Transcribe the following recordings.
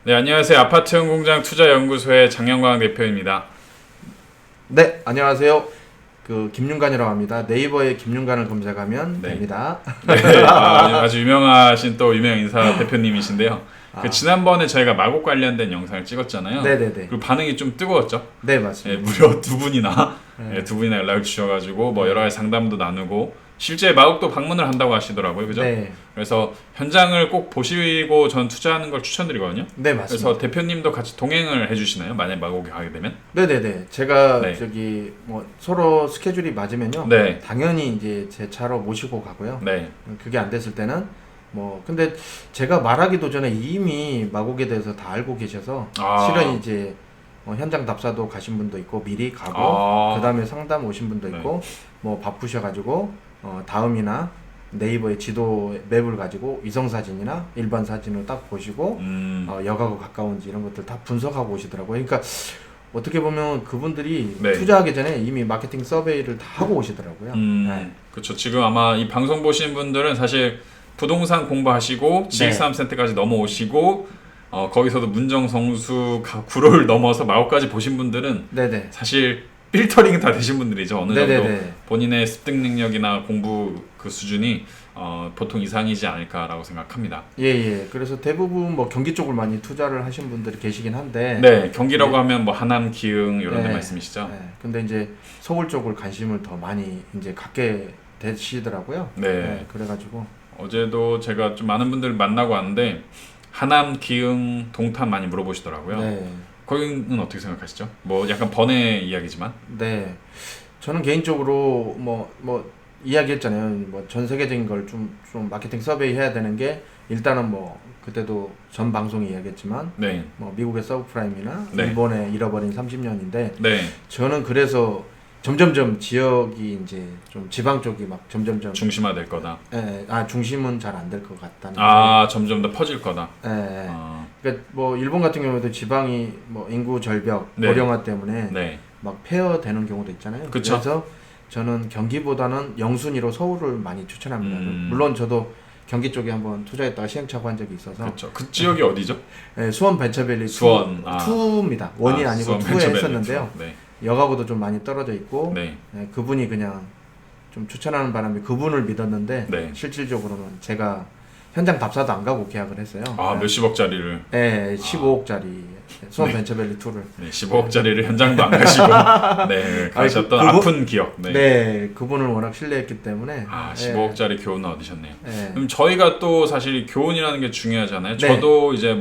네, 안녕하세요. 아파트연공장 투자연구소의 장영광 대표입니다. 네, 안녕하세요. 김윤관이라고 합니다. 네이버에 김윤관을 검색하면 네. 됩니다. 네, 아주 유명하신 또 유명 인사 대표님이신데요. 지난번에 저희가 마곡 관련된 영상을 찍었잖아요. 네네네. 그리고 반응이 좀 뜨거웠죠. 네, 맞습니다. 무려 두 분이나 네. 두 분이나 연락을 주셔가지고 뭐 여러 가지 상담도 나누고 실제 마곡도 방문을 한다고 하시더라고요, 그죠? 네. 그래서 현장을 꼭 보시고 전 투자하는 걸 추천드리거든요. 네, 맞습니다. 그래서 대표님도 같이 동행을 해주시나요? 만약 마곡에 가게 되면? 네네네. 제가 네. 서로 스케줄이 맞으면요. 네. 당연히 이제 제 차로 모시고 가고요. 네. 그게 안 됐을 때는 근데 제가 말하기도 전에 이미 마곡에 대해서 다 알고 계셔서 실은 이제 현장 답사도 가신 분도 있고 미리 가고 그다음에 상담 오신 분도 있고 바쁘셔가지고 다음이나 네이버의 지도 맵을 가지고 위성사진이나 일반 사진을 딱 보시고 역하고 가까운지 이런 것들 다 분석하고 오시더라고요. 그러니까 어떻게 보면 그분들이 네. 투자하기 전에 이미 마케팅 서베이를 다 하고 오시더라고요. 네. 그렇죠. 지금 아마 이 방송 보시는 분들은 사실 부동산 공부하시고 지식산업센터까지 넘어오시고 거기서도 문정성수 구로를 넘어서 마곡까지 보신 분들은 네네. 사실 필터링이 다 되신 분들이죠. 어느 정도 네네네. 본인의 습득 능력이나 공부 그 수준이 보통 이상이지 않을까라고 생각합니다. 예. 그래서 대부분 경기 쪽을 많이 투자를 하신 분들이 계시긴 한데. 네, 경기라고 하면 뭐 하남, 기흥 이런 데 말씀이시죠? 네. 근데 이제 서울 쪽을 관심을 더 많이 이제 갖게 되시더라고요. 네. 그래가지고 어제도 제가 좀 많은 분들 만나고 왔는데 하남, 기흥, 동탄 많이 물어보시더라고요. 네. 거기는 어떻게 생각하시죠? 뭐 약간 번외 이야기지만. 네. 저는 개인적으로 이야기했잖아요. 전 세계적인 걸 좀 마케팅 서베이 해야 되는 게 일단은 그때도 전 방송에 이야기했지만 네. 미국의 서브프라임이나 네. 일본의 잃어버린 30년인데 네. 저는 그래서 점점점 지역이 이제 좀 지방 쪽이 막 점점점 중심화될 거다. 중심은 잘 안 될 것 같다는. 점점 더 퍼질 거다. 그러니까 일본 같은 경우에도 지방이 인구 절벽, 네. 고령화 때문에 네. 막 폐허되는 경우도 있잖아요. 그쵸. 그래서 저는 경기보다는 영순위로 서울을 많이 추천합니다. 물론 저도 경기 쪽에 한번 투자했다가 시행착오 한 적이 있어서. 그렇죠. 그 지역이 어디죠? 네, 수원 벤처밸리 수원. 2입니다. 원이 아니고 2에 했었는데요. 네. 역하고도 좀 많이 떨어져 있고 네. 그분이 그냥 좀 추천하는 바람에 그분을 믿었는데 네. 실질적으로는 제가 현장 답사도 안 가고 계약을 했어요. 몇십억짜리를. 네, 15억짜리 수원 벤처밸리 2를. 네, 15억짜리를 현장도 안 가시고 네, 가셨던 아픈 기억. 네, 그분을 워낙 신뢰했기 때문에. 15억짜리 교훈은 얻으셨네요. 네. 그럼 저희가 또 사실 교훈이라는 게 중요하잖아요. 네. 저도 이제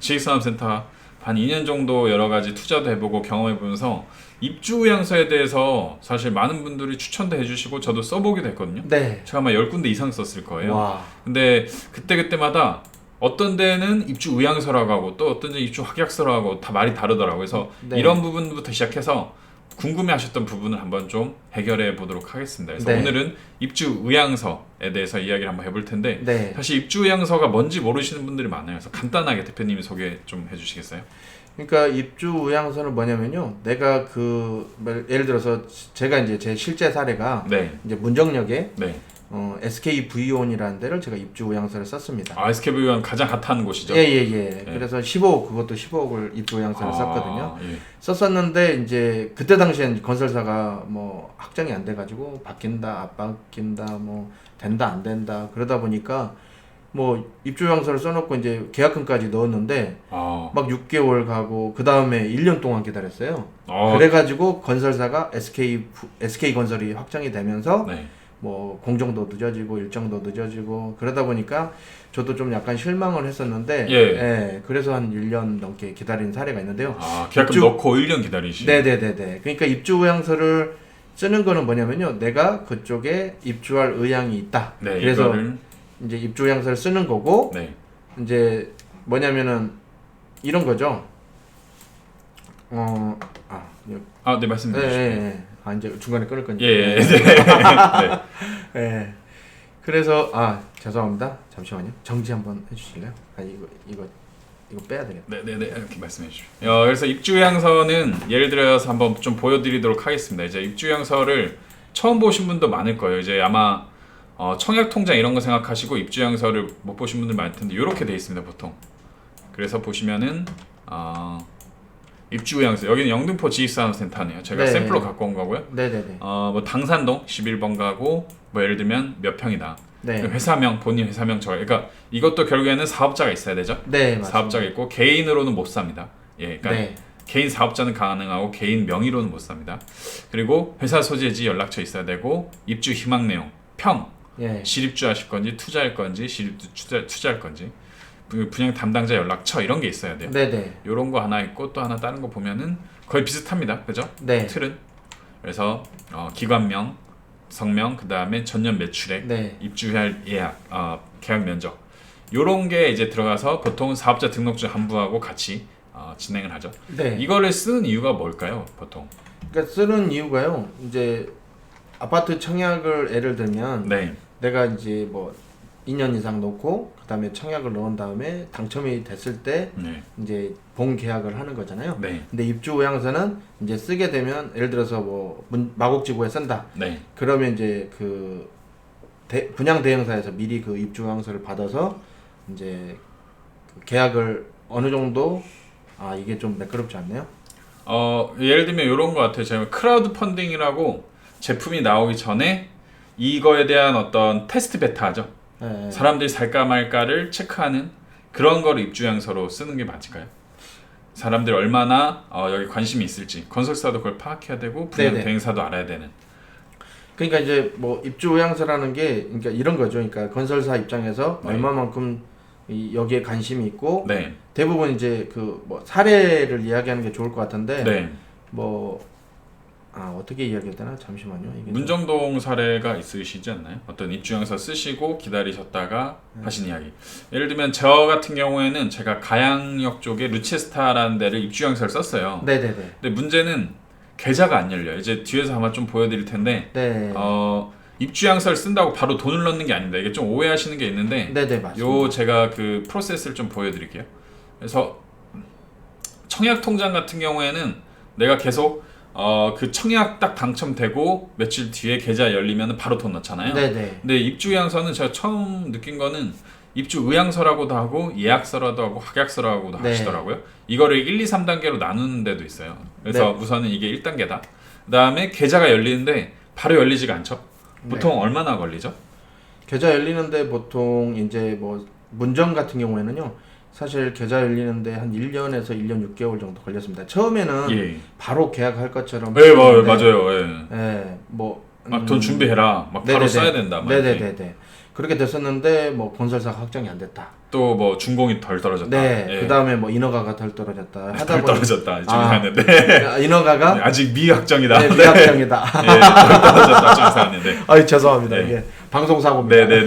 지식산업센터 한 2년 정도 여러 가지 투자도 해보고 경험해보면서 입주의향서에 대해서 사실 많은 분들이 추천도 해주시고 저도 써보기도 했거든요. 네. 제가 아마 10군데 이상 썼을 거예요. 와. 근데 그때마다 어떤 데는 입주의향서라고 하고 또 어떤 데는 입주확약서라고 하고 다 말이 다르더라고요. 그래서 네. 이런 부분부터 시작해서 궁금해하셨던 부분을 한번 좀 해결해 보도록 하겠습니다. 그래서 네. 오늘은 입주의향서에 대해서 이야기를 한번 해볼 텐데 네. 사실 입주의향서가 뭔지 모르시는 분들이 많아요. 그래서 간단하게 대표님이 소개 좀 해주시겠어요? 그러니까 입주의향서는 뭐냐면요. 내가 예를 들어서 제가 이제 제 실제 사례가 네. 이제 문정역에 네. SKV온이라는 데를 제가 입주의향서를 썼습니다. SKV온 가장 핫한 곳이죠. 예. 그래서 15억, 그것도 15억을 입주의향서를 썼거든요. 예. 썼었는데 이제 그때 당시엔 건설사가 확정이 안 돼가지고 바뀐다, 안 바뀐다, 된다, 안 된다 그러다 보니까 입주의향서를 써놓고 이제 계약금까지 넣었는데 막 6개월 가고 그 다음에 1년 동안 기다렸어요. 그래가지고 건설사가 SK 건설이 확정이 되면서 네. 공정도 늦어지고 일정도 늦어지고 그러다 보니까 저도 좀 약간 실망을 했었는데 그래서 한 1년 넘게 기다린 사례가 있는데요. 계약금 넣고 1년 기다리시. 네네네. 그러니까 입주의향서를 쓰는 거는 뭐냐면요. 내가 그쪽에 입주할 의향이 있다. 네, 그래서 이거를 이제 입주의향서를 쓰는 거고 네. 이제 뭐냐면은 이런 거죠. 네, 말씀해 주시죠. 이제 중간에 끊을 거니까. 네. 네. 그래서 죄송합니다. 잠시만요. 정지 한번 해주실래요? 이거 빼야 되겠다. 네, 이렇게 말씀해 주시죠. 그래서 입주의향서는 예를 들어서 한번 좀 보여드리도록 하겠습니다. 이제 입주의향서를 처음 보신 분도 많을 거예요. 이제 아마 청약통장 이런 거 생각하시고 입주의향서를 못 보신 분들 많을 텐데 이렇게 돼 있습니다. 보통 그래서 보시면은 입주 의향서 여기는 영등포 지식산업센터네요. 제가 샘플로 갖고 온 거고요. 네네네. 뭐 당산동 11번 가고 뭐 예를 들면 몇 평이다. 네. 회사명 본인 회사명 그러니까 이것도 결국에는 사업자가 있어야 되죠. 네, 맞습니다. 사업자가 있고 개인으로는 못 삽니다. 예, 그러니까 네. 개인 사업자는 가능하고 개인 명의로는 못 삽니다. 그리고 회사 소재지 연락처 있어야 되고 입주 희망 내용, 평, 예. 실입주하실 건지 투자할 건지 실입주 투자할 건지 분양 담당자 연락처 이런 게 있어야 돼요. 네네. 이런 거 하나 있고 또 하나 다른 거 보면은 거의 비슷합니다. 그죠? 네. 틀은 그래서 기관명, 성명, 그 다음에 전년 매출액, 네. 입주할 예약, 계약 면적 이런 게 이제 들어가서 보통 사업자 등록증 한부하고 같이 진행을 하죠. 네. 이거를 쓰는 이유가 뭘까요, 보통? 그러니까 쓰는 이유가요. 이제 아파트 청약을 예를 들면 네, 내가 이제 뭐 2년 이상 놓고 그다음에 청약을 넣은 다음에 당첨이 됐을 때 네, 이제 본 계약을 하는 거잖아요. 네, 근데 입주 의향서는 이제 쓰게 되면 예를 들어서 뭐 마곡지구에 쓴다. 네, 그러면 이제 그 분양 대행사에서 미리 그 입주 의향서를 받아서 이제 그 계약을 어느 정도 이게 좀 매끄럽지 않네요. 예를 들면 이런 거 같아요. 제가 크라우드 펀딩이라고 제품이 나오기 전에 이거에 대한 어떤 테스트 베타죠. 네. 사람들이 살까 말까를 체크하는 그런 거를 입주양서로 쓰는 게 맞을까요? 사람들이 얼마나 여기 관심이 있을지 건설사도 그걸 파악해야 되고 분양 네네. 대행사도 알아야 되는. 그러니까 이제 뭐 입주 의향서라는 게 그러니까 이런 거죠. 그러니까 건설사 입장에서 네. 얼마만큼 여기에 관심이 있고 네, 대부분 이제 그 뭐 사례를 이야기하는 게 좋을 것 같은데 네. 뭐 어떻게 이야기해야 되나 잠시만요. 이게 문정동 사례가 있으시지 않나요? 어떤 입주양서 쓰시고 기다리셨다가 하신 이야기. 예를 들면 저 같은 경우에는 제가 가양역 쪽에 루체스타라는 데를 입주양서를 썼어요. 네네네. 근데 문제는 계좌가 안 열려요. 이제 뒤에서 아마 좀 보여드릴 텐데 네. 입주양서를 쓴다고 바로 돈을 넣는 게 아닙니다. 이게 좀 오해하시는 게 있는데 네네 맞습니다. 요 제가 그 프로세스를 좀 보여드릴게요. 그래서 청약 통장 같은 경우에는 내가 계속 그 청약 딱 당첨되고 며칠 뒤에 계좌 열리면 바로 돈 넣잖아요. 네네. 근데 입주 의향서는 제가 처음 느낀 거는 입주 의향서라고도 하고 예약서라도 하고 확약서라고도 네. 하시더라고요. 이거를 1, 2, 3단계로 나누는 데도 있어요. 그래서 네. 우선은 이게 1단계다. 그 다음에 계좌가 열리는데 바로 열리지가 않죠. 보통 얼마나 걸리죠? 계좌 열리는데 보통 이제 뭐 문정 같은 경우에는요. 사실 계좌 열리는데 한 1년에서 1년 6개월 정도 걸렸습니다. 처음에는 예. 바로 계약할 것처럼 네, 맞아요. 예. 예. 뭐 돈 준비해라. 막 바로 네네네. 써야 된다. 막 이렇게. 네네네. 그렇게 됐었는데 뭐 건설사가 확정이 안 됐다. 또 뭐 준공이 덜 떨어졌다. 네. 예. 그다음에 뭐 인허가가 덜 떨어졌다. 덜 떨어졌다. 좀 이상했는데. 인허가가 아직 미확정이다. 네, 미확정이다. 예, 덜 떨어졌다. 좀 이상했는데. 아이 죄송합니다. 네. 이게 방송 사고입니다. 네네네.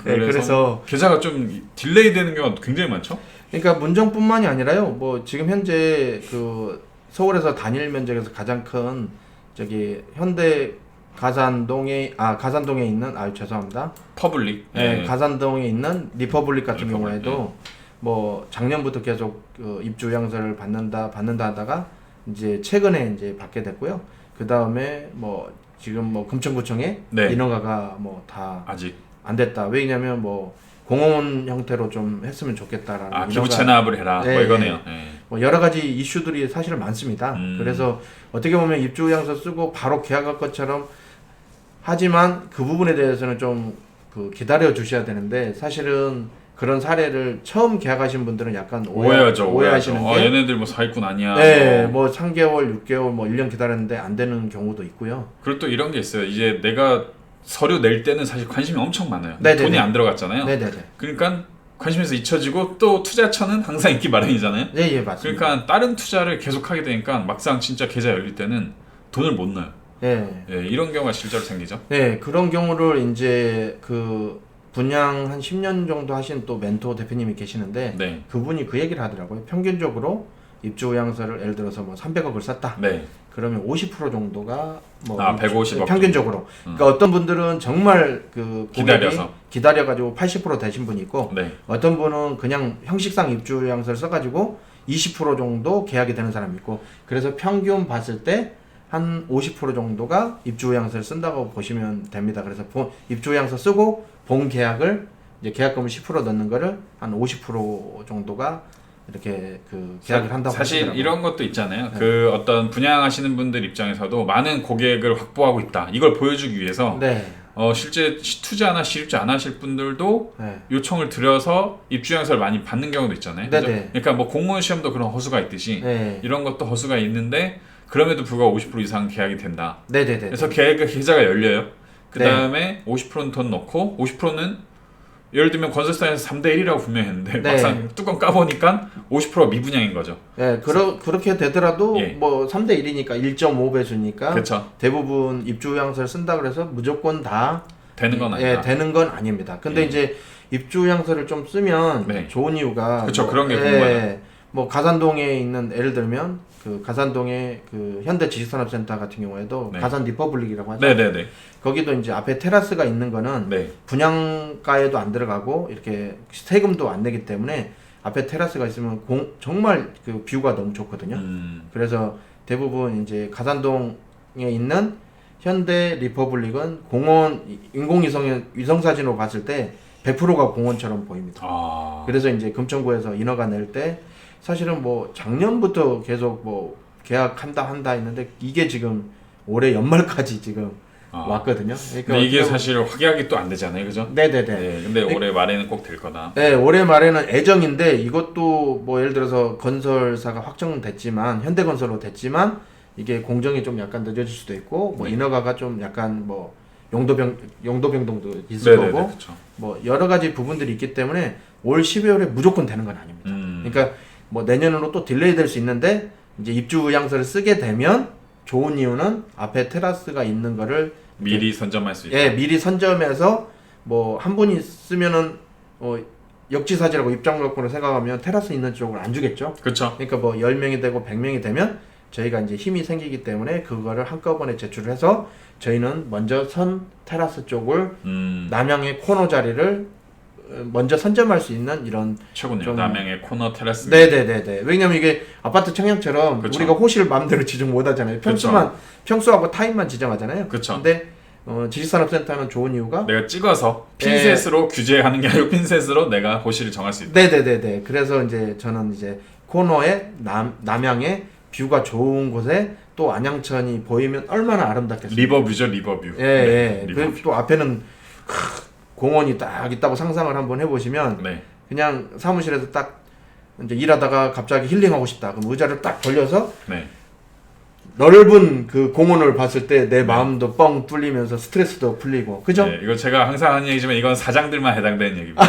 네, 그래서 계좌가 좀 딜레이 되는 경우가 굉장히 많죠. 그러니까 문정뿐만이 아니라요. 뭐 지금 현재 그 서울에서 단일 면적에서 가장 큰 저기 현대 가산동에 있는 죄송합니다. 퍼블릭. 네, 예. 가산동에 있는 리퍼블릭 같은 리퍼블릭, 경우에도 뭐 작년부터 계속 입주 의향서를 받는다 하다가 이제 최근에 이제 받게 됐고요. 그 다음에 뭐 지금 뭐 금천구청에 네. 인허가가 뭐 다 아직 안 됐다. 왜냐면 뭐 공원 형태로 좀 했으면 좋겠다라는 기부 체납을 해라. 네, 뭐 이거네요. 예. 뭐 여러 가지 이슈들이 사실 많습니다. 그래서 어떻게 보면 입주 의향서 쓰고 바로 계약할 것처럼 하지만 그 부분에 대해서는 좀 그 기다려 주셔야 되는데 사실은 그런 사례를 처음 계약하신 분들은 약간 오해하시는 게 얘네들 뭐 사기꾼 아니야. 네, 뭐 3개월, 6개월, 뭐 1년 기다렸는데 안 되는 경우도 있고요. 그리고 또 이런 게 있어요. 이제 내가 서류 낼 때는 사실 관심이 엄청 많아요. 네네네. 돈이 안 들어갔잖아요. 네네네. 그러니까 관심에서 잊혀지고 또 투자처는 항상 있기 마련이잖아요. 네, 예, 맞습니다. 그러니까 다른 투자를 계속하게 되니까 막상 진짜 계좌 열릴 때는 돈을 못 넣어요. 네. 예, 이런 경우가 실제로 생기죠. 네, 그런 경우를 이제 그 분양 한 10년 정도 하신 또 멘토 대표님이 계시는데 네. 그분이 그 얘기를 하더라고요. 평균적으로 입주 의향서를 예를 들어서 뭐 300억을 썼다. 네. 그러면 50% 정도가 뭐 150억 평균적으로. 그러니까 어떤 분들은 정말 그 기다려가지고 80% 되신 분이 있고 네. 어떤 분은 그냥 형식상 입주 의향서를 써가지고 20% 정도 계약이 되는 사람이 있고 그래서 평균 봤을 때 한 50% 정도가 입주 의향서를 쓴다고 보시면 됩니다. 그래서 입주 의향서 쓰고 본 계약을 이제 계약금을 10% 넣는 거를 한 50% 정도가 이렇게 그 계약을 한다고 사실 하시더라고요. 이런 것도 있잖아요. 네. 그 어떤 분양하시는 분들 입장에서도 많은 고객을 확보하고 있다. 이걸 보여주기 위해서 네. 실제 투자나 실입자 안 하실 분들도 네. 요청을 드려서 입주양서를 많이 받는 경우도 있잖아요. 그죠? 네네. 그러니까 뭐 공무원 시험도 그런 허수가 있듯이 네. 이런 것도 허수가 있는데 그럼에도 불구하고 50% 이상 계약이 된다. 네네네. 그래서 계좌가 열려요. 그 다음에 50%는 돈 넣고 50%는 예를 들면 건설사에서 3대 1이라고 분명히 했는데 네. 막상 뚜껑 까보니까 50%가 미분양인 거죠. 네, 그렇게 되더라도 예. 뭐 3대 1이니까 1.5배수니까 그렇죠. 대부분 입주양서를 쓴다 그래서 무조건 다 되는 건 아니다. 예, 되는 건 아닙니다. 근데 예. 이제 입주양서를 좀 쓰면 네. 좋은 이유가 그쵸, 그런 게 궁금하다. 뭐 가산동에 있는 예를 들면 그 가산동의 그 현대 지식산업센터 같은 경우에도 네. 가산 리퍼블릭이라고 하죠. 네네네. 거기도 이제 앞에 테라스가 있는 거는 네. 분양가에도 안 들어가고 이렇게 세금도 안 내기 때문에 앞에 테라스가 있으면 정말 그 뷰가 너무 좋거든요. 그래서 대부분 이제 가산동에 있는 현대 리퍼블릭은 공원 위성 사진으로 봤을 때 100%가 공원처럼 보입니다. 그래서 이제 금천구에서 인허가 낼 때 사실은 뭐 작년부터 계속 뭐 계약한다 했는데 이게 지금 올해 연말까지 지금 왔거든요. 그러니까 근데 이게 사실 확약이 또 안 되잖아요, 그죠? 네네네. 네, 근데 올해 말에는 꼭 될 거다. 네, 올해 말에는 애정인데 이것도 뭐 예를 들어서 건설사가 확정됐지만 현대건설로 됐지만 이게 공정이 좀 약간 늦어질 수도 있고 뭐 네. 인허가가 좀 약간 뭐 용도 변동도 있을 네네네, 거고 그쵸. 뭐 여러 가지 부분들이 있기 때문에 올 12월에 무조건 되는 건 아닙니다. 그러니까 뭐 내년으로 또 딜레이 될 수 있는데 이제 입주 의향서를 쓰게 되면 좋은 이유는 앞에 테라스가 있는 거를 미리 선점할 수 있다. 예, 미리 선점해서 뭐 한 분이 쓰면은 역지사지라고 입장권을 생각하면 테라스 있는 쪽을 안 주겠죠. 그렇죠. 그러니까 뭐 10명이 되고 100명이 되면 저희가 이제 힘이 생기기 때문에 그거를 한꺼번에 제출을 해서 저희는 먼저 선 테라스 쪽을 남향의 코너 자리를 먼저 선점할 수 있는 이런 최고네요. 남양의 코너 테라스. 네네네네. 왜냐면 이게 아파트 청약처럼 그쵸. 우리가 호실 마음대로 지정 못 하잖아요. 평수하고 타입만 지정하잖아요. 그쵸. 근데 지식산업센터는 좋은 이유가 내가 찍어서 핀셋으로 규제하는 게 아니고 핀셋으로 내가 호실을 정할 수 있다. 네네네네. 그래서 이제 저는 이제 코너에 남향에 뷰가 좋은 곳에 또 안양천이 보이면 얼마나 아름답겠어요. 리버뷰죠, 리버뷰. 예, 예. 네, 그리고 또 앞에는 공원이 딱 있다고 상상을 한번 해보시면 네. 그냥 사무실에서 딱 이제 일하다가 갑자기 힐링하고 싶다. 그럼 의자를 딱 벌려서 네. 넓은 그 공원을 봤을 때 내 마음도 뻥 뚫리면서 스트레스도 풀리고 그죠? 네, 이거 제가 항상 하는 얘기지만 이건 사장들만 해당되는 얘기입니다.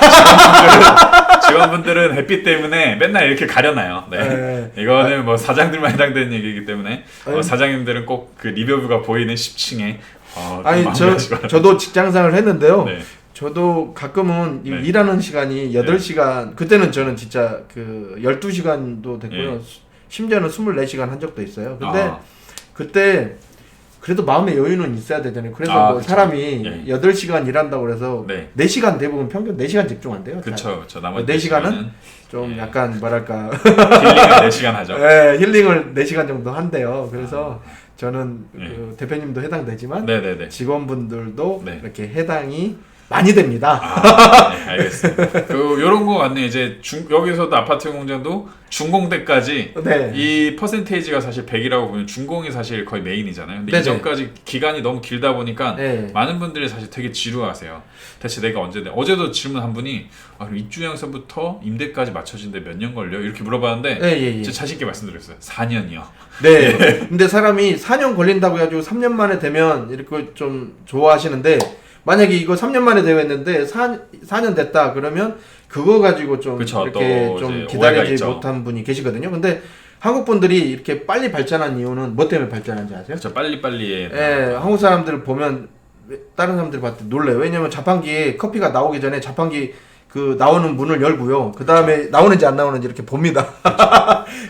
직원분들은 햇빛 때문에 맨날 이렇게 가려놔요. 네. 이거는 뭐 사장들만 해당되는 얘기이기 때문에 사장님들은 꼭 그 리버뷰가 보이는 10층에 아니 저도 직장생활을 했는데요. 네. 저도 가끔은 네. 일하는 시간이 8시간 그때는 저는 진짜 그 12시간도 됐고요. 심지어는 24시간 한 적도 있어요. 근데 그때 그래도 마음의 여유는 있어야 되잖아요. 그래서 뭐 그쵸. 사람이 8시간 일한다고 그래서 네. 4시간 대부분 평균 4시간 집중한대요. 그쵸. 나머지 4시간은 좀 약간 뭐랄까 힐링을 4시간 하죠. 네, 힐링을 4시간 정도 한대요. 그래서 저는 그 대표님도 해당되지만 네네네. 직원분들도 네. 이렇게 해당이 많이 됩니다. 네, 알겠습니다. 요런 거 같네요. 이제 여기서도 아파트 공장도 준공대까지 네. 이 퍼센테이지가 사실 100이라고 보면 준공이 사실 거의 메인이잖아요. 근데 네네. 이전까지 기간이 너무 길다 보니까 네. 많은 분들이 사실 되게 지루하세요. 대체 내가 언제 돼? 어제도 질문 한 분이 그럼 입주양서부터 임대까지 맞춰지는데 몇 년 걸려? 이렇게 물어봤는데 네, 제가 자신 있게 말씀드렸어요. 4년이요. 네. 근데 사람이 4년 걸린다고 해가지고 3년 만에 되면 이렇게 좀 좋아하시는데 만약에 이거 3년 만에 되었는데 4년 됐다 그러면 그거 가지고 좀 그쵸, 이렇게 또 좀 이제 오해가 기다리지 있죠. 못한 분이 계시거든요. 근데 한국 분들이 이렇게 빨리 발전한 이유는 뭐 때문에 발전한지 아세요? 그렇죠. 빨리빨리에. 예, 한국 사람들을 보면 다른 사람들 봤을 때 놀래요. 왜냐면 자판기에 커피가 나오기 전에 자판기 그 나오는 문을 열고요. 그 다음에 나오는지 안 나오는지 이렇게 봅니다.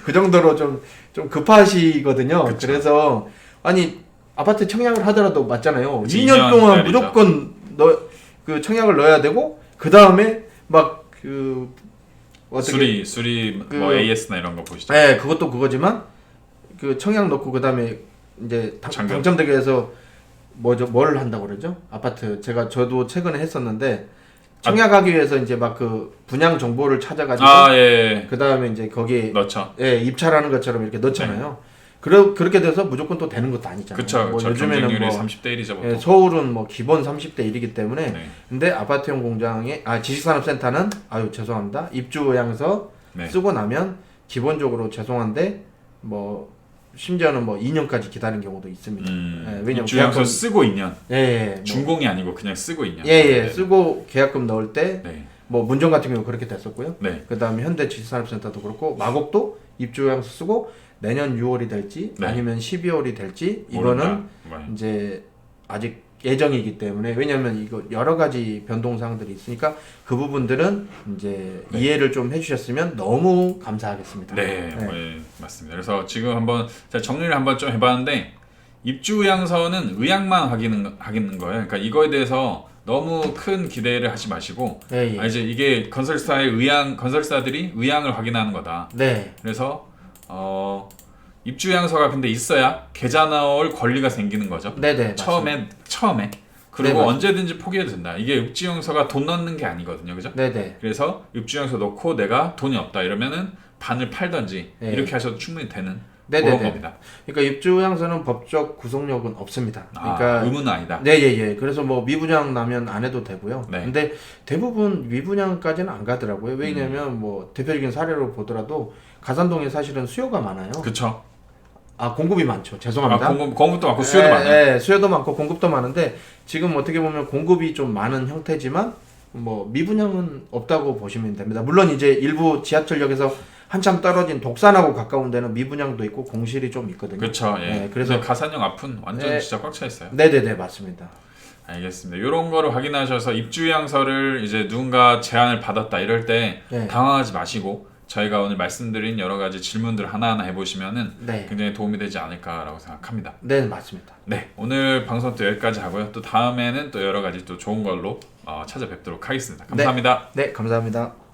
그 정도로 좀 급하시거든요. 그쵸. 그래서 아니 아파트 청약을 하더라도 맞잖아요. 그치, 2년 동안 기다리죠. 무조건 그 청약을 넣어야 되고 그 다음에 막 그 수리 뭐 AS나 이런 거 보시죠. 네, 그것도 그거지만 그 청약 넣고 그 다음에 이제 당첨되게 해서 뭘 한다고 그러죠? 아파트 저도 최근에 했었는데 청약하기 위해서 이제 막 그 분양 정보를 찾아가지고 예. 그 다음에 이제 거기에 넣죠. 예, 입찰하는 것처럼 이렇게 넣잖아요. 그렇게 돼서 무조건 또 되는 것도 아니잖아요. 그쵸. 뭐 요즘에는 요즘에는 뭐 30대 1이죠. 보통. 예, 서울은 뭐 기본 30대 1이기 때문에 네. 근데 아파트형 공장에 지식산업센터는 죄송합니다. 입주의향서 네. 쓰고 나면 기본적으로 죄송한데 뭐 심지어는 뭐 2년까지 기다리는 경우도 있습니다. 왜냐면 입주양서 쓰고 2년. 뭐, 준공이 아니고 그냥 쓰고 2년. 네. 쓰고 계약금 넣을 때 네. 뭐 문정 같은 경우 그렇게 됐었고요. 네. 그다음에 현대 지식산업센터도 그렇고 마곡도 입주의향서 쓰고 내년 6월이 될지 네. 아니면 12월이 될지 모른다. 이거는 이제 아직 예정이기 때문에 왜냐하면 이거 여러 가지 변동사항들이 있으니까 그 부분들은 이제 이해를 좀 해주셨으면 너무 감사하겠습니다. 네. 맞습니다. 그래서 지금 한번 제가 정리를 한번 좀 해봤는데 입주의향서는 의향만 하기는 거예요. 그러니까 이거에 대해서 너무 큰 기대를 하지 마시고 이제 이게 건설사들이 의향을 확인하는 거다. 네. 그래서 입주양서가 근데 있어야 계좌 넣을 권리가 생기는 거죠. 네네. 처음에 그리고 언제든지 포기해도 된다. 이게 입주양서가 돈 넣는 게 아니거든요, 그죠? 네네. 그래서 입주양서 넣고 내가 돈이 없다 이러면은 반을 팔던지 이렇게 하셔도 충분히 되는 그런 겁니다. 그러니까 입주양서는 법적 구속력은 없습니다. 그러니까 의무는 아니다. 네. 그래서 뭐 미분양 나면 안 해도 되고요. 네. 근데 대부분 미분양까지는 안 가더라고요. 왜냐면 뭐 대표적인 사례로 보더라도 가산동에 사실은 수요가 많아요. 그렇죠. 공급이 많죠. 죄송합니다. 공급도 많고 수요도 많아요. 네, 수요도 많고 공급도 많은데 지금 어떻게 보면 공급이 좀 많은 형태지만 뭐 미분양은 없다고 보시면 됩니다. 물론 이제 일부 지하철역에서 한참 떨어진 독산하고 가까운 데는 미분양도 있고 공실이 좀 있거든요. 그렇죠. 그래서 가산역 앞은 완전 진짜 꽉 차 있어요. 네네네 맞습니다. 알겠습니다. 이런 거를 확인하셔서 입주양서를 이제 누군가 제안을 받았다 이럴 때 당황하지 마시고 저희가 오늘 말씀드린 여러 가지 질문들 하나하나 해보시면은 굉장히 도움이 되지 않을까라고 생각합니다. 네, 맞습니다. 네, 오늘 방송 또 여기까지 하고요. 또 다음에는 또 여러 가지 또 좋은 걸로 찾아뵙도록 하겠습니다. 감사합니다. 네, 감사합니다.